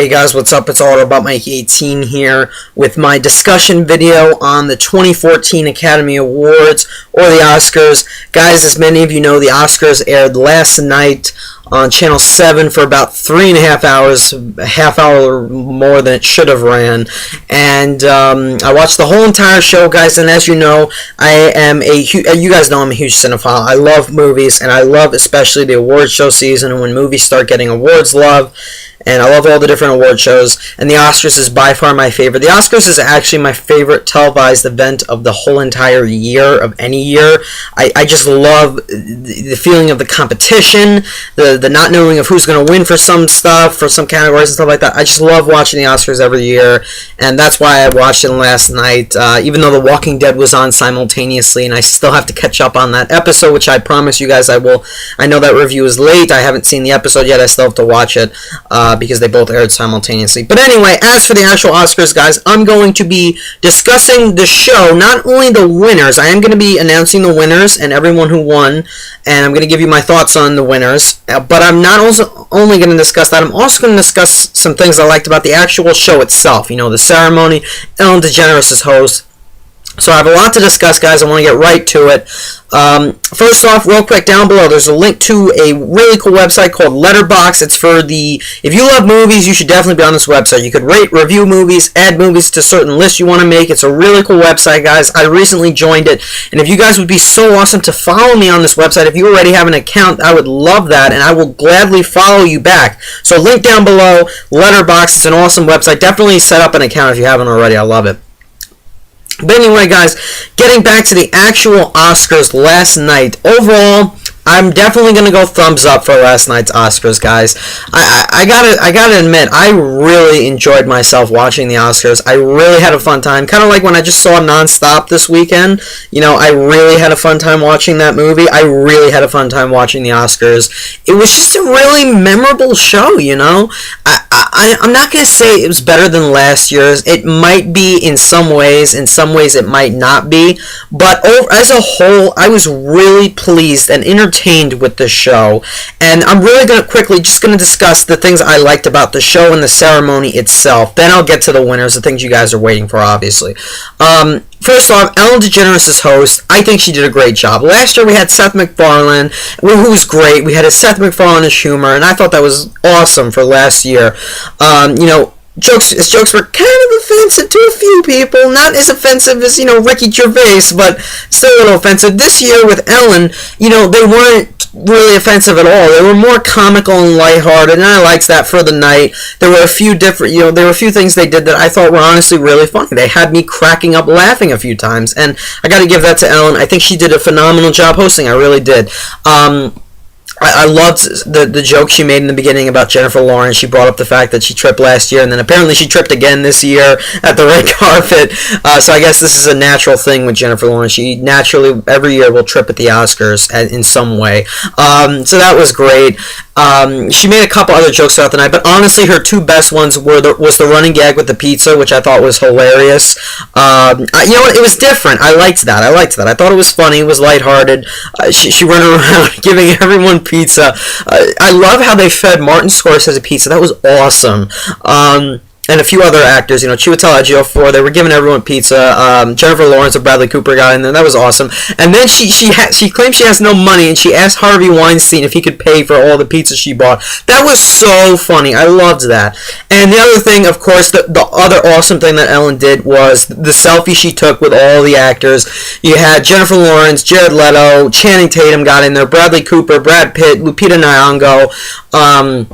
Hey guys, what's up? It's all about Mike 18 here with my discussion video on the 2014 Academy Awards or the Oscars. Guys, as many of you know, the Oscars aired last night on Channel 7 for about 3.5 hours, a half hour more than it should have ran. And I watched the whole entire show, guys, and as you know, you guys know I'm a huge cinephile. I love movies, and I love especially the award show season when movies start getting awards love. And I love all the different award shows, and the Oscars is by far my favorite. The Oscars is actually my favorite televised event of the whole entire year, of any year. I just love the feeling of the competition, the not knowing of who's going to win for some stuff, for some categories and stuff like that. I just love watching the Oscars every year, and that's why I watched it last night, even though The Walking Dead was on simultaneously, and I still have to catch up on that episode, which I promise you guys I will. I know that review is late. I haven't seen the episode yet. I still have to watch it. Because they both aired simultaneously. But anyway, as for the actual Oscars, guys, I'm going to be discussing the show, not only the winners. I am going to be announcing the winners and everyone who won, and I'm going to give you my thoughts on the winners. But I'm not also only going to discuss that. I'm also going to discuss some things I liked about the actual show itself. You know, the ceremony, Ellen DeGeneres is host. So I have a lot to discuss, guys. I want to get right to it. First off, real quick, down below, there's a link to a really cool website called Letterboxd. It's for if you love movies, you should definitely be on this website. You could rate, review movies, add movies to certain lists you want to make. It's a really cool website, guys. I recently joined it, and if you guys would be so awesome to follow me on this website, if you already have an account, I would love that, and I will gladly follow you back. So link down below, Letterboxd. It's an awesome website. Definitely set up an account if you haven't already. I love it. But anyway, guys, getting back to the actual Oscars last night. Overall, I'm definitely going to go thumbs up for last night's Oscars, guys. I gotta admit, I really enjoyed myself watching the Oscars. I really had a fun time. Kind of like when I just saw Nonstop this weekend. You know, I really had a fun time watching that movie. I really had a fun time watching the Oscars. It was just a really memorable show, you know. I'm not going to say it was better than last year's. It might be in some ways. In some ways, it might not be. But as a whole, I was really pleased and entertained with the show. And I'm really going to just going to discuss the things I liked about the show and the ceremony itself. Then I'll get to the winners, the things you guys are waiting for, obviously. First off, Ellen DeGeneres is host. I think she did a great job. Last year we had Seth MacFarlane, who was great. We had a Seth MacFarlane as humor, and I thought that was awesome for last year. You know, jokes were kind of offensive to a few people. Not as offensive as, you know, Ricky Gervais, but still a little offensive. This year with Ellen, you know, they weren't really offensive at all. They were more comical and lighthearted, and I liked that for the night. There were a few things they did that I thought were honestly really funny. They had me cracking up laughing a few times, and I got to give that to Ellen. I think she did a phenomenal job hosting. I really did. I loved the joke she made in the beginning about Jennifer Lawrence. She brought up the fact that she tripped last year, and then apparently she tripped again this year at the red carpet. So I guess this is a natural thing with Jennifer Lawrence. She naturally, every year, will trip at the Oscars in some way. So that was great. She made a couple other jokes throughout the night, but honestly, her two best ones was the running gag with the pizza, which I thought was hilarious. You know what? It was different. I liked that. I thought it was funny. It was lighthearted. She ran around giving everyone pizza. I love how they fed Martin Scorsese pizza. That was awesome. And a few other actors, you know, Chiwetel Ejiofor, they were giving everyone pizza. Jennifer Lawrence and Bradley Cooper got in there. That was awesome. And then she claims she has no money, and she asked Harvey Weinstein if he could pay for all the pizza she bought. That was so funny. I loved that. And the other thing, of course, the other awesome thing that Ellen did was the selfie she took with all the actors. You had Jennifer Lawrence, Jared Leto, Channing Tatum got in there, Bradley Cooper, Brad Pitt, Lupita Nyong'o,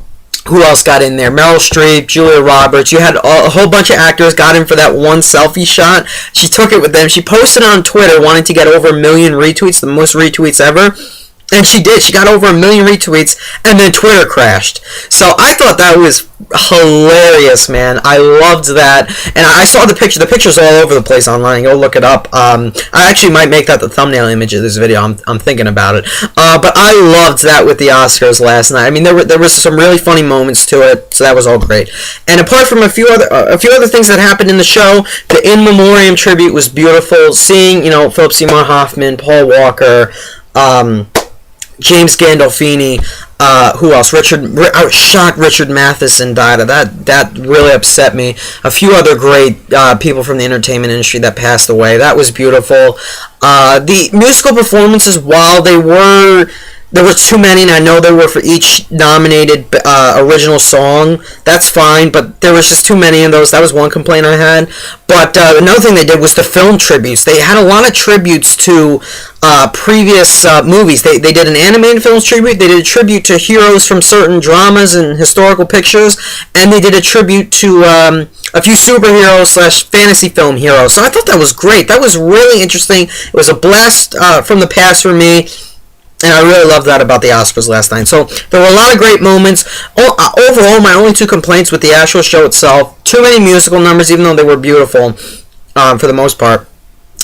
who else got in there? Meryl Streep, Julia Roberts. You had a whole bunch of actors got in for that one selfie shot. She took it with them. She posted on Twitter wanting to get over 1 million retweets, the most retweets ever. And she did. She got over 1 million retweets, and then Twitter crashed. So I thought that was hilarious, man. I loved that. And I saw the picture. The picture's all over the place online. Go look it up. I actually might make that the thumbnail image of this video. I'm thinking about it. But I loved that with the Oscars last night. I mean, there was some really funny moments to it, so that was all great. And apart from a few other things that happened in the show, the In Memoriam tribute was beautiful. Seeing, you know, Phillips Seymour Hoffman, Paul Walker, James Gandolfini. Who else? I was shocked Richard Matheson died. That really upset me. A few other great people from the entertainment industry that passed away. That was beautiful. The musical performances, while there were too many, and I know there were for each nominated original song. That's fine, but there was just too many of those. That was one complaint I had. But another thing they did was the film tributes. They had a lot of tributes to previous movies. They did an animated films tribute. They did a tribute to heroes from certain dramas and historical pictures, and they did a tribute to a few superheroes / fantasy film heroes. So I thought that was great. That was really interesting. It was a blast from the past for me. And I really loved that about the Oscars last night. So there were a lot of great moments. Overall, my only two complaints with the actual show itself: too many musical numbers, even though they were beautiful for the most part.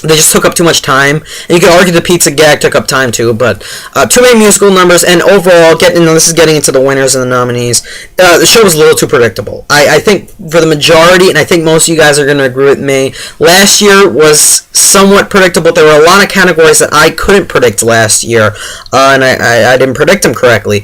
They just took up too much time. And you could argue the pizza gag took up time too, but too many musical numbers, and overall, this is getting into the winners and the nominees, the show was a little too predictable. I think for the majority, and I think most of you guys are going to agree with me, last year was somewhat predictable. There were a lot of categories that I couldn't predict last year, and I didn't predict them correctly.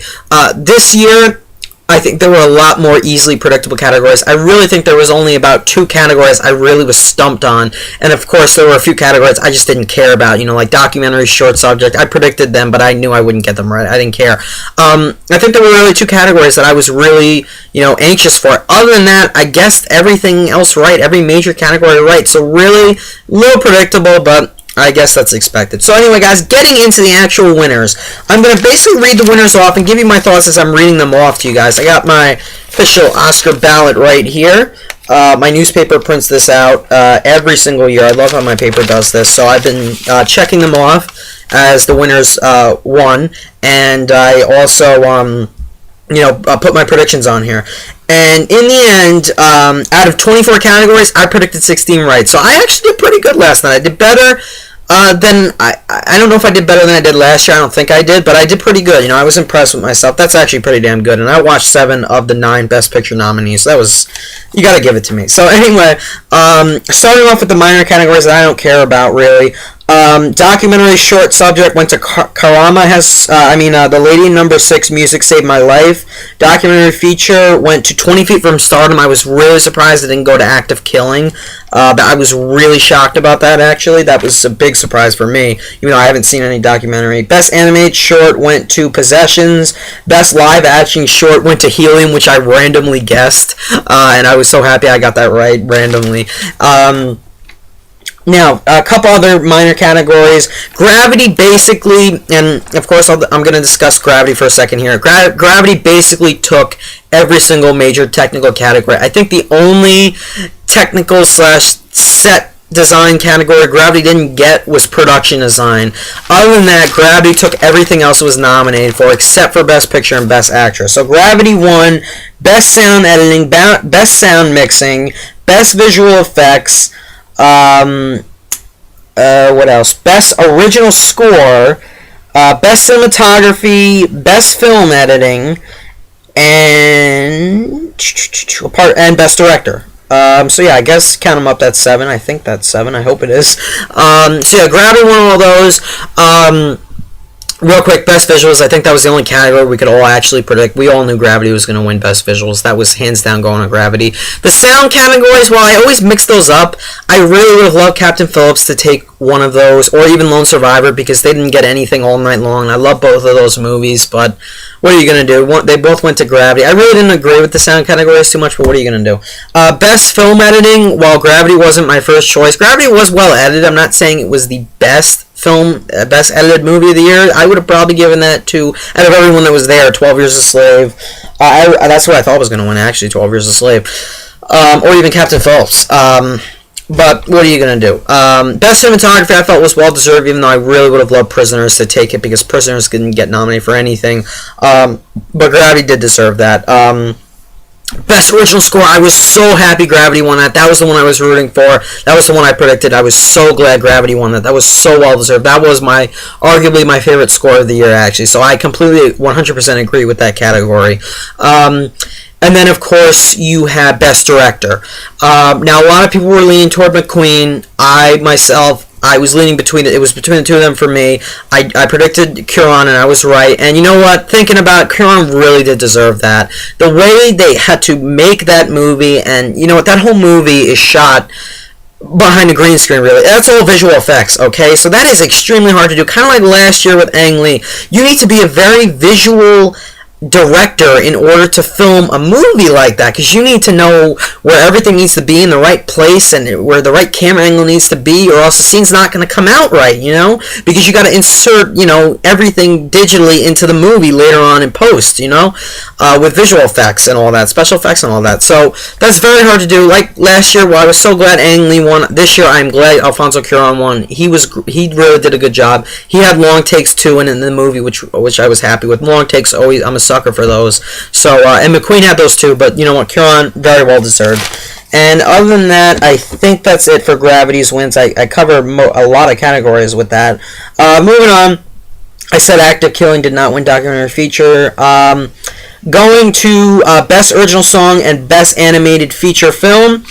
This year, I think there were a lot more easily predictable categories. I really think there was only about 2 categories I really was stumped on. And of course, there were a few categories I just didn't care about. Like documentary, short subject. I predicted them, but I knew I wouldn't get them right. I didn't care. I think there were really 2 categories that I was really, anxious for. Other than that, I guessed everything else right. Every major category right. So really, a little predictable, but I guess that's expected. So anyway, guys, getting into the actual winners. I'm going to basically read the winners off and give you my thoughts as I'm reading them off to you guys. I got my official Oscar ballot right here. My newspaper prints this out every single year. I love how my paper does this. So I've been checking them off as the winners won. And I also, put my predictions on here. And in the end, out of 24 categories, I predicted 16 right. So I actually did pretty good last night. I did better than I don't know if I did better than I did last year. I don't think I did, but I did pretty good. I was impressed with myself. That's actually pretty damn good. And I watched 7 of the 9 Best Picture nominees. So that was, you got to give it to me. So anyway, starting off with the minor categories that I don't care about really. Documentary short subject went to Karama The Lady in Number 6, Music Saved My Life. Documentary feature went to 20 Feet from Stardom. I was really surprised it didn't go to Act of Killing. But I was really shocked about that, actually. That was a big surprise for me, even though I haven't seen any documentary. Best animated short went to Possessions. Best live action short went to Helium, which I randomly guessed. And I was so happy I got that right randomly. Now, a couple other minor categories. Gravity basically, and of course I'm going to discuss Gravity for a second here. Gravity basically took every single major technical category. I think the only technical / set design category Gravity didn't get was production design. Other than that, Gravity took everything else it was nominated for except for Best Picture and Best Actress. So Gravity won Best Sound Editing, Best Sound Mixing, Best Visual Effects, what else? Best Original Score, Best Cinematography, Best Film Editing, and Best Director. So yeah, I guess count them up. That's 7. I think that's 7. I hope it is. So yeah, Gravity won all those. Real quick, Best Visuals. I think that was the only category we could all actually predict. We all knew Gravity was going to win Best Visuals. That was hands down going on Gravity. The sound categories, while I always mix those up, I really would have loved Captain Phillips to take one of those, or even Lone Survivor, because they didn't get anything all night long. I love both of those movies, but what are you going to do? They both went to Gravity. I really didn't agree with the sound categories too much, but what are you going to do? Best Film Editing, while Gravity wasn't my first choice, Gravity was well edited. I'm not saying it was the best best edited movie of the year. I would have probably given that to, out of everyone that was there, 12 Years a Slave. That's what I thought was going to win, actually, 12 Years a Slave. Or even Captain Phillips. But what are you going to do? Best Cinematography I felt was well-deserved, even though I really would have loved Prisoners to take it, because Prisoners didn't get nominated for anything. But Gravity did deserve that. Best Original Score, I was so happy Gravity won that. That was the one I was rooting for. That was the one I predicted. I was so glad Gravity won that. That was so well deserved. That was arguably my favorite score of the year, actually. So I completely 100% agree with that category. And then, of course, you have Best Director. Now, a lot of people were leaning toward McQueen. I, myself, I was leaning between it. It was between the two of them for me. I predicted Cuarón, and I was right. And you know what? Thinking about it, Cuarón really did deserve that. The way they had to make that movie, and you know what? That whole movie is shot behind a green screen, really. That's all visual effects, okay? So that is extremely hard to do. Kind of like last year with Ang Lee. You need to be a very visual director in order to film a movie like that, because you need to know where everything needs to be in the right place and where the right camera angle needs to be, or else the scene's not going to come out right, you know, because you got to insert, you know, everything digitally into the movie later on in post, you know, with visual effects and all that, special effects and all that. So that's very hard to do. Like last year, well, I was so glad Ang Lee won. This year I'm glad Alfonso Cuarón won. He really did a good job. He had long takes too in the movie, which I was happy with. Long takes, always, I'm a sucker for those. So and McQueen had those too, but you know what, Cuarón, very well deserved. And other than that, I think that's it for Gravity's wins. I cover a lot of categories with that. Moving on, I said Active Killing did not win documentary feature. Going to Best Original Song and Best Animated Feature Film.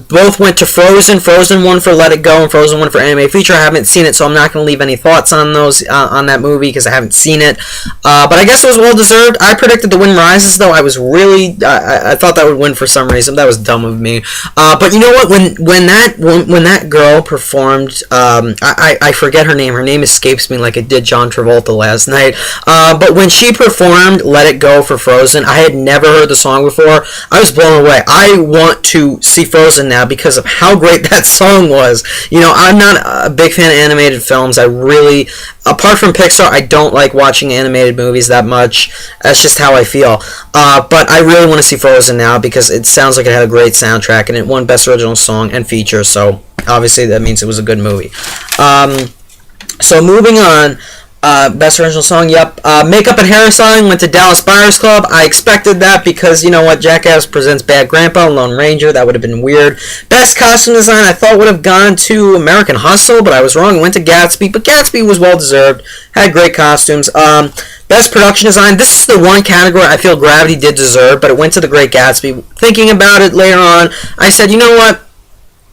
Both went to Frozen. Frozen won for Let It Go, and Frozen won for Animated Feature. I haven't seen it, so I'm not going to leave any thoughts on those on that movie because I haven't seen it. But I guess it was well deserved. I predicted The Wind Rises, though. I was really I thought that would win for some reason. That was dumb of me. But you know what? When that girl performed, I forget her name. Her name escapes me like it did John Travolta last night. But when she performed Let It Go for Frozen, I had never heard the song before. I was blown away. I want to see Frozen now because of how great that song was. You know, I'm not a big fan of animated films. I really, apart from Pixar, I don't like watching animated movies that much. That's just how I feel. But I really want to see Frozen now because it sounds like it had a great soundtrack and it won Best Original Song and Feature, so obviously that means it was a good movie. So moving on, Best Original Song, yep. Makeup and Hairstyling went to Dallas Buyers Club. I expected that because, you know what, Jackass Presents Bad Grandpa and Lone Ranger. That would have been weird. Best Costume Design, I thought would have gone to American Hustle, but I was wrong. It went to Gatsby, but Gatsby was well deserved. Had great costumes. Best Production Design, this is the one category I feel Gravity did deserve, but it went to The Great Gatsby. Thinking about it later on, I said, you know what?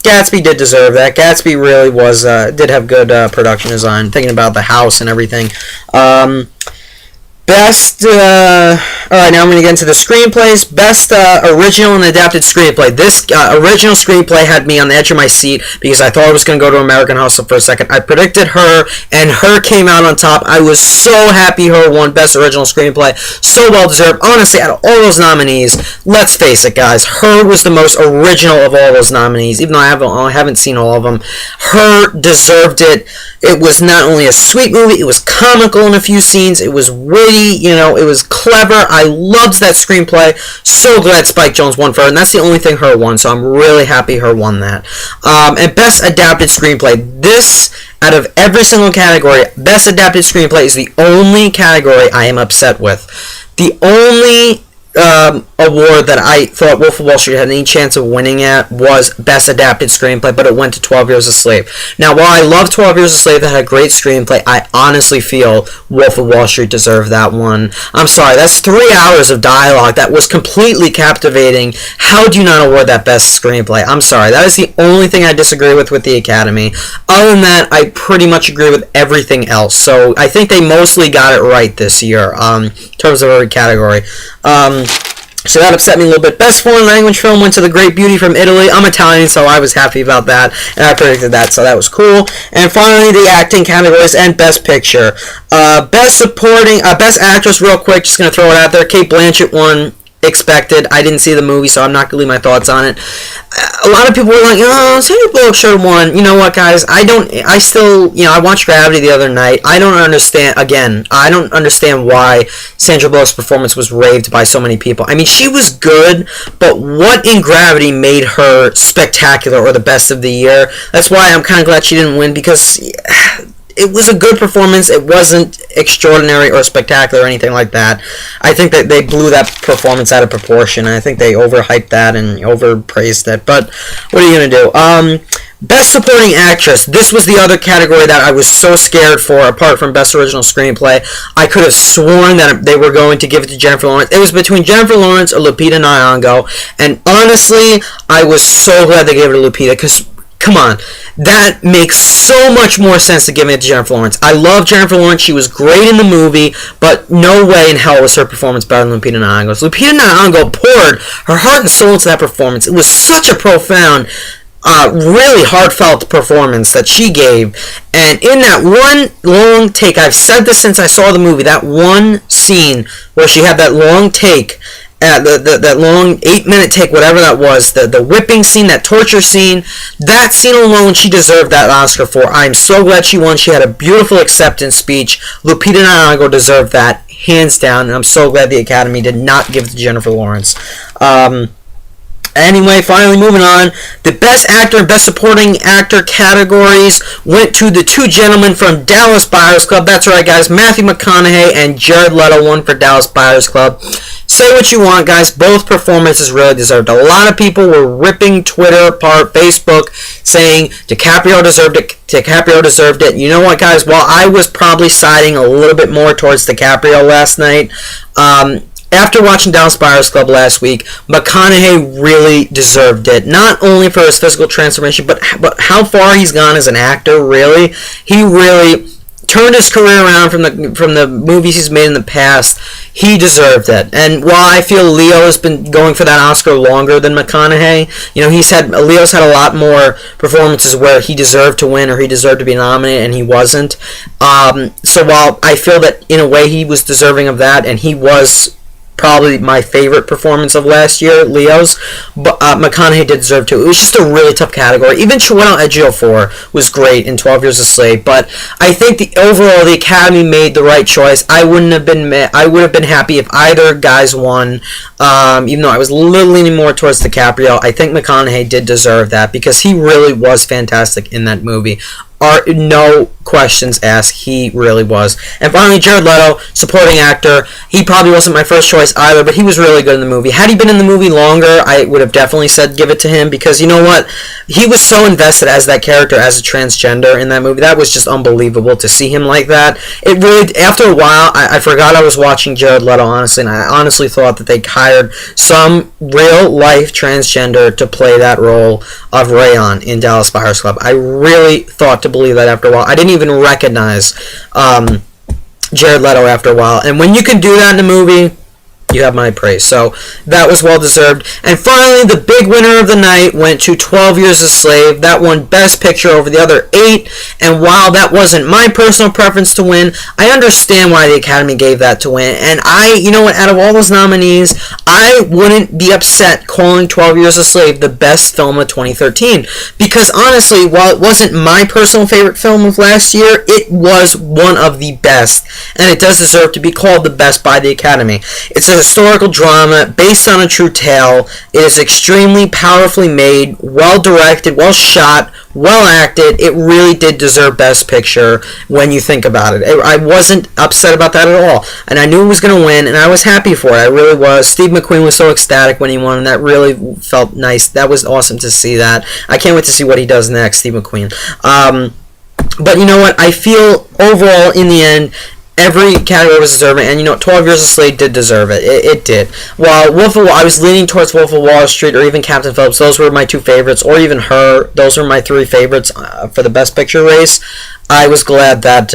Gatsby did deserve that. Gatsby really was did have good production design. Thinking about the house and everything. Best. All right, now I'm going to get into the screenplays. Best original and adapted screenplay. This original screenplay had me on the edge of my seat because I thought it was going to go to American Hustle for a second. I predicted Her, and Her came out on top. I was so happy Her won Best Original Screenplay. So well deserved. Honestly, out of all those nominees, let's face it, guys, Her was the most original of all those nominees. Even though I haven't seen all of them, Her deserved it. It was not only a sweet movie, it was comical in a few scenes. It was witty. You know, it was clever. I loved that screenplay. So glad Spike Jonze won for it, and that's the only thing Her won, so I'm really happy Her won that. And Best Adapted Screenplay. This, out of every single category, Best Adapted Screenplay is the only category I am upset with. The only award that I thought Wolf of Wall Street had any chance of winning at was Best Adapted Screenplay, but it went to 12 Years a Slave. Now, while I love 12 Years a Slave, that had a great screenplay, I honestly feel Wolf of Wall Street deserved that one. I'm sorry, that's 3 hours of dialogue that was completely captivating. How do you not award that Best Screenplay? I'm sorry, that is the only thing I disagree with the Academy. Other than that, I pretty much agree with everything else. So I think they mostly got it right this year, in terms of every category. So that upset me a little bit. Best Foreign Language Film went to The Great Beauty from Italy. I'm Italian, so I was happy about that, and I predicted that, so that was cool. And finally, the acting categories and Best Picture. Best Supporting, Best Actress, real quick, just going to throw it out there. Cate Blanchett won. Expected. I didn't see the movie, so I'm not going to leave my thoughts on it. A lot of people were like, oh, Sandra Bullock should have won. You know what, guys? I watched Gravity the other night. I don't understand why Sandra Bullock's performance was raved by so many people. I mean, she was good, but what in Gravity made her spectacular or the best of the year? That's why I'm kind of glad she didn't win, because it was a good performance. It wasn't extraordinary or spectacular or anything like that. I think that they blew that performance out of proportion, and I think they overhyped that and overpraised it. But what are you going to do? Best Supporting Actress. This was the other category that I was so scared for, apart from Best Original Screenplay. I could have sworn that they were going to give it to Jennifer Lawrence. It was between Jennifer Lawrence or Lupita Nyong'o, and honestly, I was so glad they gave it to Lupita, because Come on. That makes so much more sense to give it to Jennifer Lawrence. I love Jennifer Lawrence. She was great in the movie, but no way in hell was her performance better than Lupita Nyong'o's. Lupita Nyong'o poured her heart and soul into that performance. It was such a profound, really heartfelt performance that she gave. And in that one long take, I've said this since I saw the movie, that one scene where she had that long take, that long 8-minute take, whatever that was, the whipping scene, that torture scene, that scene alone, she deserved that Oscar for. I'm so glad she won. She had a beautiful acceptance speech. Lupita Nyong'o deserved that, hands down, and I'm so glad the Academy did not give it to Jennifer Lawrence. Anyway, finally moving on, the Best Actor and Best Supporting Actor categories went to the two gentlemen from Dallas Buyers Club. That's right, guys. Matthew McConaughey and Jared Leto won for Dallas Buyers Club. Say what you want, guys. Both performances really deserved. A lot of people were ripping Twitter apart, Facebook, saying DiCaprio deserved it. DiCaprio deserved it. You know what, guys? While I was probably siding a little bit more towards DiCaprio last night, after watching Dallas Buyers Club last week, McConaughey really deserved it. Not only for his physical transformation, but how far he's gone as an actor, really. He really turned his career around from the movies he's made in the past. He deserved it. And while I feel Leo has been going for that Oscar longer than McConaughey, Leo's had a lot more performances where he deserved to win or he deserved to be nominated and he wasn't. So while I feel that in a way he was deserving of that, and he was probably my favorite performance of last year, Leo's, but McConaughey did deserve to. It was just a really tough category. Even Chiwetel Ejiofor was great in 12 Years a Slave, but I think overall the Academy made the right choice. I would have been happy if either guys won, even though I was a little leaning more towards DiCaprio. I think McConaughey did deserve that because he really was fantastic in that movie. No questions asked, he really was. And finally, Jared Leto, supporting actor. He probably wasn't my first choice either, but he was really good in the movie. Had he been in the movie longer, I would have definitely said give it to him, because you know what? He was so invested as that character, as a transgender in that movie. That was just unbelievable to see him like that. It really, after a while, I forgot I was watching Jared Leto, honestly, and I honestly thought that they hired some real-life transgender to play that role of Rayon in Dallas Buyers Club. I really thought to believe that after a while. I didn't even recognize Jared Leto after a while. And when you can do that in a movie, you have my praise. So that was well deserved. And finally, the big winner of the night went to 12 Years a Slave. That won Best Picture over the other 8. And while that wasn't my personal preference to win, I understand why the Academy gave that to win. And you know what, out of all those nominees, I wouldn't be upset calling 12 Years a Slave the best film of 2013. Because honestly, while it wasn't my personal favorite film of last year, it was one of the best. And it does deserve to be called the best by the Academy. It's a historical drama based on a true tale. It is extremely powerfully made, well directed, well shot, well acted. It really did deserve Best Picture when you think about it. I wasn't upset about that at all. And I knew it was going to win, and I was happy for it. I really was. Steve McQueen was so ecstatic when he won, and that really felt nice. That was awesome to see that. I can't wait to see what he does next, Steve McQueen. But you know what? I feel overall, in the end, every category was deserving, and 12 Years a Slave did deserve it. It did. While I was leaning towards Wolf of Wall Street or even Captain Phillips. Those were my 2 favorites, or even Her. Those were my 3 favorites for the Best Picture race. I was glad that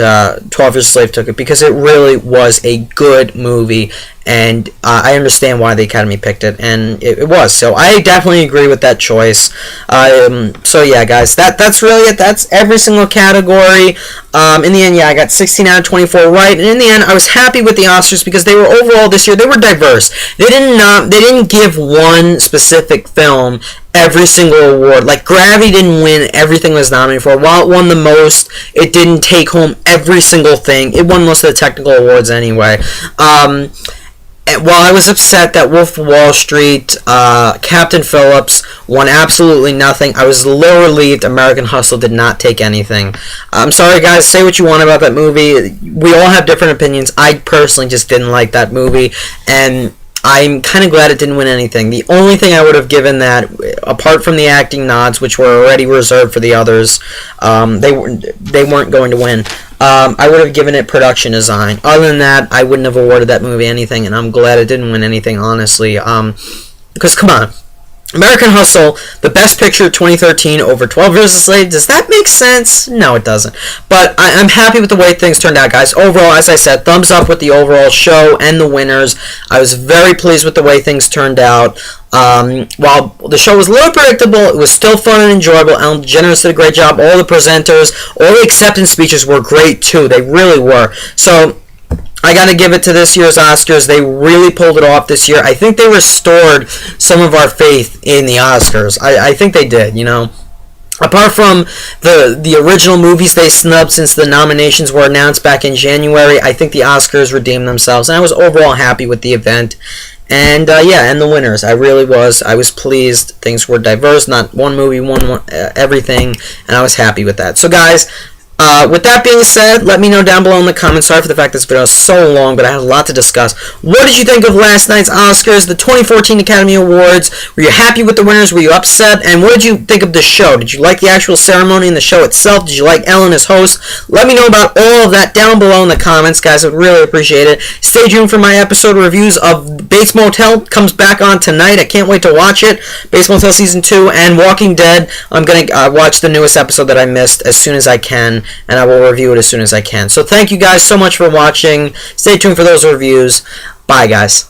12 Years a Slave took it, because it really was a good movie, and I understand why the Academy picked it, and it was. So I definitely agree with that choice. So yeah, guys, that's really it. That's every single category. In the end, yeah, I got 16 out of 24 right, and in the end, I was happy with the Oscars because they were overall this year, they were diverse. They didn't give one specific film every single award. Like, Gravity didn't win everything it was nominated for. While it won the most, it didn't take home every single thing. It won most of the technical awards anyway. While I was upset that Wolf of Wall Street, Captain Phillips won absolutely nothing, I was a little relieved American Hustle did not take anything. I'm sorry, guys, say what you want about that movie. We all have different opinions. I personally just didn't like that movie, and I'm kind of glad it didn't win anything. The only thing I would have given that, apart from the acting nods, which were already reserved for the others, they weren't going to win. I would have given it production design. Other than that, I wouldn't have awarded that movie anything, and I'm glad it didn't win anything, honestly. Because, come on. American Hustle, the Best Picture 2013 over 12 Years a Slave. Does that make sense? No, it doesn't. But I'm happy with the way things turned out, guys. Overall, as I said, thumbs up with the overall show and the winners. I was very pleased with the way things turned out. While the show was a little predictable, it was still fun and enjoyable. Ellen DeGeneres did a great job. All the presenters, all the acceptance speeches were great, too. They really were. So I got to give it to this year's Oscars. They really pulled it off this year. I think they restored some of our faith in the Oscars. I think they did, you know. Apart from the original movies they snubbed since the nominations were announced back in January, I think the Oscars redeemed themselves. And I was overall happy with the event. And, yeah, and the winners. I really was. I was pleased. Things were diverse. Not one movie, one everything. And I was happy with that. So, guys, with that being said, let me know down below in the comments. Sorry for the fact this video is so long, but I had a lot to discuss. What did you think of last night's Oscars, the 2014 Academy Awards? Were you happy with the winners? Were you upset? And what did you think of the show? Did you like the actual ceremony and the show itself? Did you like Ellen as host? Let me know about all of that down below in the comments, guys. I would really appreciate it. Stay tuned for my episode reviews of Bates Motel. Comes back on tonight. I can't wait to watch it. Bates Motel Season 2 and Walking Dead. I'm going to watch the newest episode that I missed as soon as I can, and I will review it as soon as I can. So thank you guys so much for watching. Stay tuned for those reviews. Bye, guys.